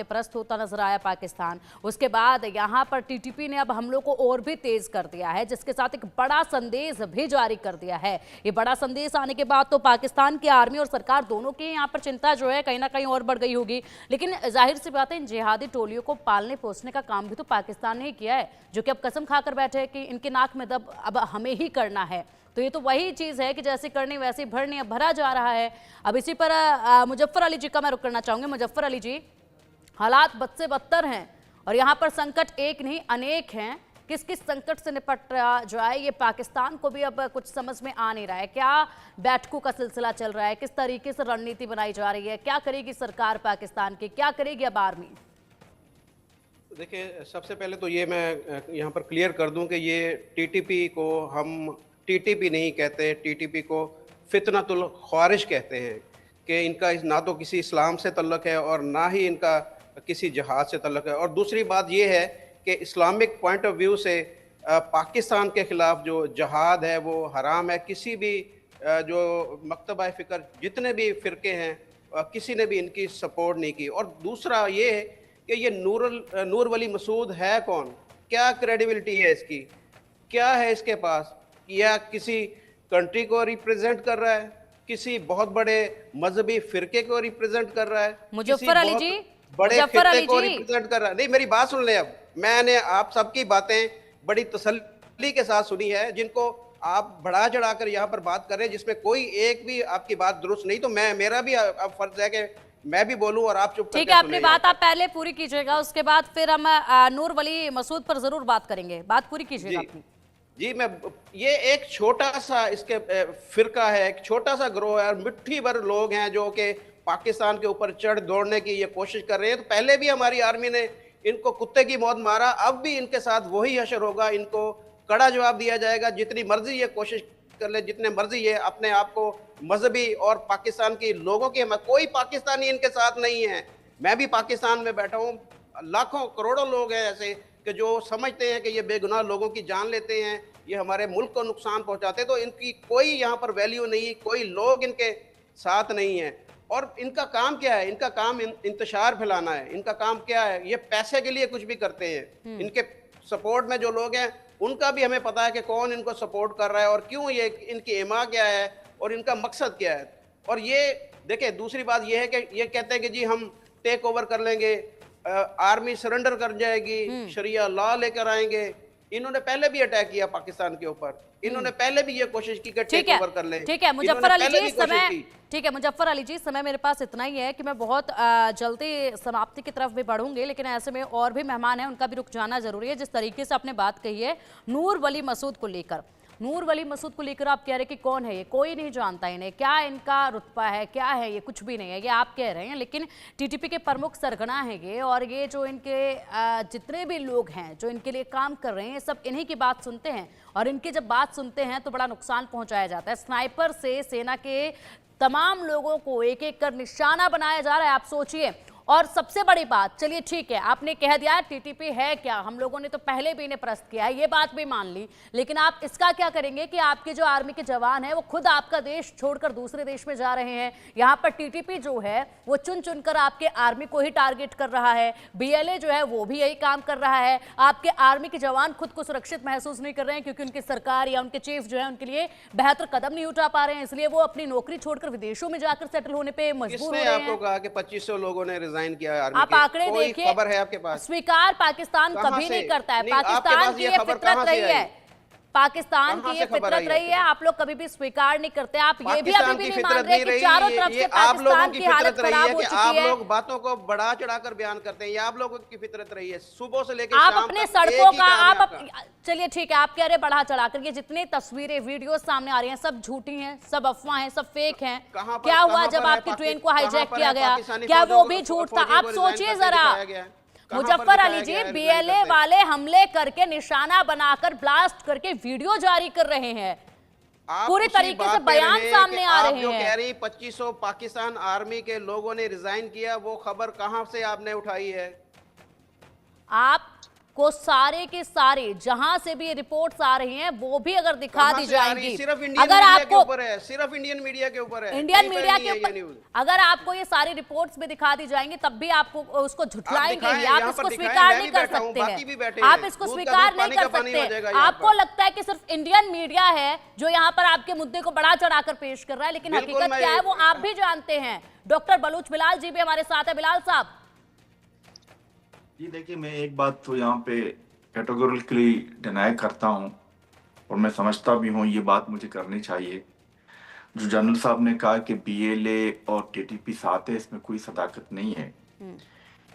प्रस्त होता नजर आया पाकिस्तान। उसके बाद यहां पर टीटीपी ने अब हमलों को और भी तेज कर दिया है, जिसके साथ एक बड़ा संदेश भी जारी कर दिया है। ये बड़ा संदेश आने के बाद तो पाकिस्तान की आर्मी और सरकार दोनों की यहां पर चिंता जो है कहीं ना कहीं और बढ़ गई होगी। लेकिन जाहिर सी बात है, इन जिहादी टोलियों को पालने पोसने का काम भी तो पाकिस्तान ने ही किया है, जो कि अब कसम खाकर बैठे हैं कि इनके नाक में दब अब हमें ही करना है। तो ये तो वही चीज है कि जैसे करनी वैसे भरनी, अब भरा जा रहा है। अब इसी पर मुजफ्फर अली जी का मैं रुख करना चाहूंगी। मुजफ्फर अली जी, हालात बद से बदतर हैं और यहाँ पर संकट एक नहीं अनेक हैं। किस किस संकट से निपट रहा जो है ये पाकिस्तान को भी अब कुछ समझ में आ नहीं रहा है। क्या बैठकों का सिलसिला चल रहा है, किस तरीके से रणनीति बनाई जा रही है, क्या करेगी सरकार पाकिस्तान की, क्या करेगी अब आर्मी? देखिए, सबसे पहले तो ये मैं यहाँ पर क्लियर कर दूं कि ये टीटीपी को हम टीटीपी नहीं कहते, टीटीपी को फितनतुल ख्वारिज कहते हैं कि इनका ना तो किसी इस्लाम से तल्लुक़ है और ना ही इनका किसी जहाद से तल्लुक़ है। और दूसरी बात ये है कि इस्लामिक पॉइंट ऑफ व्यू से पाकिस्तान के ख़िलाफ़ जो जहाद है वो हराम है। किसी भी जो मकतबा फ़िक्र जितने भी फ़िरके हैं किसी ने भी इनकी सपोर्ट नहीं की। और दूसरा ये है कि ये नूर वली मसूद है कौन, क्या क्रेडिबिलिटी है इसकी, क्या है इसके पास, या किसी कंट्री को रिप्रेजेंट कर रहा है, किसी बहुत बड़े मजहबी फिरके को रिप्रेजेंट कर रहा है, मुजफ्फर अली जी, बड़े फिरके को रिप्रेजेंट कर रहा है। नहीं, मेरी बात सुन लें। अब मैंने आप सबकी बातें बड़ी तसल्ली के साथ सुनी है, जिनको आप बढ़ा चढ़ाकर यहाँ पर बात कर रहे हैं जिसमें कोई एक भी आपकी बात दुरुस्त नहीं। तो मेरा भी अब फर्ज है कि मैं भी बोलूं और आप चुप करके ठीक है, अपनी बात आप पहले पूरी कीजिएगा, उसके बाद फिर हम नूर वली मसूद पर जरूर बात करेंगे। बात पूरी कीजिएगा अपनी। जी, मैं ये एक छोटा सा इसके फिरका है, एक छोटा सा ग्रोह है और मिट्टी भर लोग हैं जो कि पाकिस्तान के ऊपर चढ़ दौड़ने की ये कोशिश कर रहे हैं। तो पहले भी हमारी आर्मी ने इनको कुत्ते की मौत मारा, अब भी इनके साथ वही हशर होगा, इनको कड़ा जवाब दिया जाएगा। जितनी मर्जी ये कोशिश कर ले, जितने मर्जी ये अपने आप को मजहबी और पाकिस्तान के लोगों की, कोई पाकिस्तानी इनके साथ नहीं है। मैं भी पाकिस्तान में बैठा हूँ, लाखों करोड़ों लोग हैं ऐसे कि जो समझते हैं कि ये बेगुनाह लोगों की जान लेते हैं, ये हमारे मुल्क को नुकसान पहुंचाते हैं। तो इनकी कोई यहाँ पर वैल्यू नहीं, कोई लोग इनके साथ नहीं है। और इनका काम क्या है? इनका काम इंतशार फैलाना है। इनका काम क्या है? ये पैसे के लिए कुछ भी करते हैं। इनके सपोर्ट में जो लोग हैं उनका भी हमें पता है कि कौन इनको सपोर्ट कर रहा है और क्यों, ये इनकी एमा क्या है और इनका मकसद क्या है। और ये देखिए, दूसरी बात ये है कि ये कहते हैं कि जी हम टेक ओवर कर लेंगे, आर्मी सरेंडर कर जाएगी, शरिया लॉ लेकर आएंगे। इन्होंने पहले भी अटैक किया पाकिस्तान के ऊपर, इन्होंने पहले भी ये कोशिश की कि टेक ओवर कर ले। ठीक है मुजफ्फर अली जी, समय ठीक है मुजफ्फर अली जी, समय मेरे पास इतना ही है कि मैं बहुत जल्दी समाप्ति की तरफ भी बढ़ूंगी, लेकिन ऐसे में और भी मेहमान हैं, उनका भी रुक जाना जरूरी है। जिस तरीके से आपने बात कही है नूर वली मसूद को लेकर, नूर वली मसूद को लेकर आप कह रहे हैं कि कौन है ये, कोई नहीं जानता इन्हें, क्या इनका रुतबा है, क्या है ये, कुछ भी नहीं है, ये आप कह रहे हैं। लेकिन टीटीपी के प्रमुख सरगना है ये, और ये जो इनके जितने भी लोग हैं जो इनके लिए काम कर रहे हैं, सब इन्हीं की बात सुनते हैं। और इनकी जब बात सुनते हैं तो बड़ा नुकसान पहुंचाया जाता है। स्नाइपर से सेना के तमाम लोगों को एक एक कर निशाना बनाया जा रहा है, आप सोचिए। और सबसे बड़ी बात, चलिए ठीक है आपने कह दिया टीटीपी है क्या, हम लोगों ने तो पहले भी इन्हें प्रस्त किया है, ये बात भी मान ली, लेकिन आप इसका क्या करेंगे कि आपके जो आर्मी के जवान हैं वो खुद आपका देश छोड़कर दूसरे देश में जा रहे हैं। यहाँ पर टीटीपी जो है वो चुन चुनकर आपके आर्मी को ही टारगेट कर रहा है, बीएलए जो है वो भी यही काम कर रहा है। आपके आर्मी के जवान खुद को सुरक्षित महसूस नहीं कर रहे हैं क्योंकि उनकी सरकार या उनके चीफ जो है उनके लिए बेहतर कदम नहीं उठा पा रहे हैं, इसलिए वो अपनी नौकरी छोड़कर विदेशों में जाकर सेटल होने पर मजबूर हो रहे हैं। आपको कहा कि 2500 लोगों ने रिजाइन किया आर्मी आप आंकड़े देखिए, खबर है आपके पास? स्वीकार पाकिस्तान कभी नहीं करता है, पाकिस्तान की ये फितरत रही है, पाकिस्तान की ये फितरत रही है, आप लोग कभी भी स्वीकार नहीं करते। आप ये भी अभी भी नहीं मान रहे कि चारों तरफ से पाकिस्तान की हालत खराब हो चुकी है। आप लोग बातों को बढ़ा चढ़ाकर बयान करते हैं, ये आप लोगों की फितरत रही है सुबह से लेकर आप अपने सड़कों का आप चलिए ठीक है, आप कह रहे बढ़ा चढ़ाकर, ये जितनी तस्वीरें वीडियो सामने आ रही हैं सब झूठी हैं, सब अफवाह हैं, सब फेक हैं। क्या हुआ जब आपकी ट्रेन को हाईजैक किया गया, क्या वो भी झूठ था? आप सोचिए जरा मुजफ्फर अली जी, बीएलए वाले हमले करके निशाना बनाकर ब्लास्ट करके वीडियो जारी कर रहे हैं, पूरी तरीके से बयान सामने आ रहे हैं। जो कह रही 2500 पाकिस्तान आर्मी के लोगों ने रिजाइन किया, वो खबर कहां से आपने उठाई है? आप को सारे के सारे जहां से भी रिपोर्ट्स आ रही हैं वो भी अगर दिखा कहाँ दी से आ रही? जाएंगी, सिर्फ इंडियन अगर मीडिया के आपको ऊपर है, सिर्फ इंडियन मीडिया के ऊपर है, इंडियन कहीं पर मीडिया नहीं के है ये ऊपर न्यूज़। अगर आपको ये सारी रिपोर्ट्स भी दिखा दी जाएंगी तब भी आपको उसको झुठलाएंगे दिखाएं, ही, आप यहाँ इसको पर दिखाएं, स्वीकार मैं नहीं भी कर बैठा हूं, सकते बाकी भी बैठे हैं, आप हैं। इसको दूध का स्वीकार दूध, नहीं पानी कर का पानी हो सकते। जाएगा यहाँ आपको पर। लगता है कि सिर्फ इंडियन मीडिया है जो यहाँ पर आपके मुद्दे को बढ़ा चढ़ाकर पेश कर रहा है, लेकिन बिल्कुल, हकीकत मैं- क्या है वो आप भी जानते हैं। डॉक्टर बलूच बिलाल जी भी हमारे साथ है। बिलाल साहब, जी देखिए, मैं एक बात तो यहाँ पे कैटेगोरिकली डिनाई करता हूँ और मैं समझता भी हूँ ये बात मुझे करनी चाहिए। जो जनरल साहब ने कहा कि बीएलए और टीटीपी साथ है, इसमें कोई सदाकत नहीं है।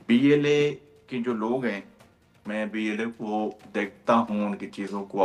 बीएलए के जो लोग हैं, मैं बीएलए को देखता हूँ, उनकी चीज़ों को